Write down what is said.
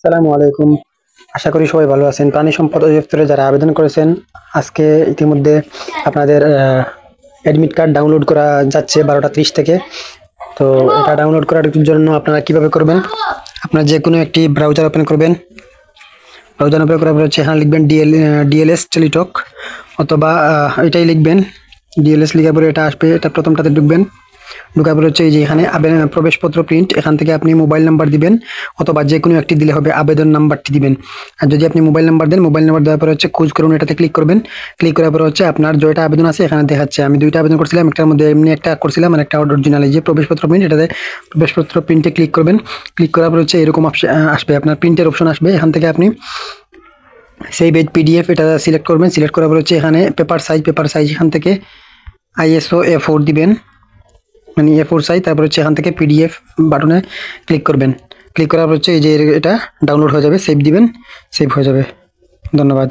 আসসালামু আলাইকুম। আশা করি সবাই ভালো আছেন। প্রাণী সম্পদ অধিদপ্তরে যারা আবেদন করেছেন, আজকে ইতিমধ্যে আপনাদের অ্যাডমিট কার্ড ডাউনলোড করা যাচ্ছে 12টা 30 থেকে। তো এটা ডাউনলোড করার জন্য আপনারা কিভাবে করবেন? আপনারা যে কোনো একটি ব্রাউজার ওপেন করবেন। ব্রাউজার ওপেন করার পর হচ্ছে এখানে লিখবেন ডিএলএস টেলিটক, অথবা এটাই লিখবেন। ডিএলএস লেখার পরে এটা আসবে, এটা প্রথমটাতে ঢুকবেন। ঢোকার পরে হচ্ছে এই যে এখানে প্রবেশপত্র প্রিন্ট, এখান থেকে আপনি মোবাইল নাম্বার দিবেন, অথবা যে কোনো একটি দিলে হবে, আবেদন নাম্বারটি দিবেন। আর যদি আপনি মোবাইল নাম্বার দেন, মোবাইল নাম্বার দেওয়ার পরে হচ্ছে খোঁজ করুন, এটাতে ক্লিক করবেন। ক্লিক করার পরে হচ্ছে আপনার যেটা আবেদন আছে এখানে দেখাচ্ছে। আমি দুইটা আবেদন করছিলাম, একটার মধ্যে এমনি একটা করছিলাম আর একটা অরিজিনাল। এই যে প্রবেশপত্র প্রিন্ট, এটাতে প্রবেশপত্র প্রিন্টে ক্লিক করবেন। ক্লিক করার পর হচ্ছে এরকম আসবে, আপনার প্রিন্টের অপশন আসবে। এখান থেকে আপনি সেভ এজ পিডিএফ এটা সিলেক্ট করবেন। সিলেক্ট করার পর হচ্ছে এখানে পেপার সাইজ এখান থেকে ISO A4 দিবেন, মানে A4 সাইজ। তারপর হচ্ছে এখান থেকে পিডিএফ বাটনে ক্লিক করবেন। ক্লিক করার পর হচ্ছে এই যে এটা ডাউনলোড হয়ে যাবে, সেভ দিবেন, সেভ হয়ে যাবে। ধন্যবাদ।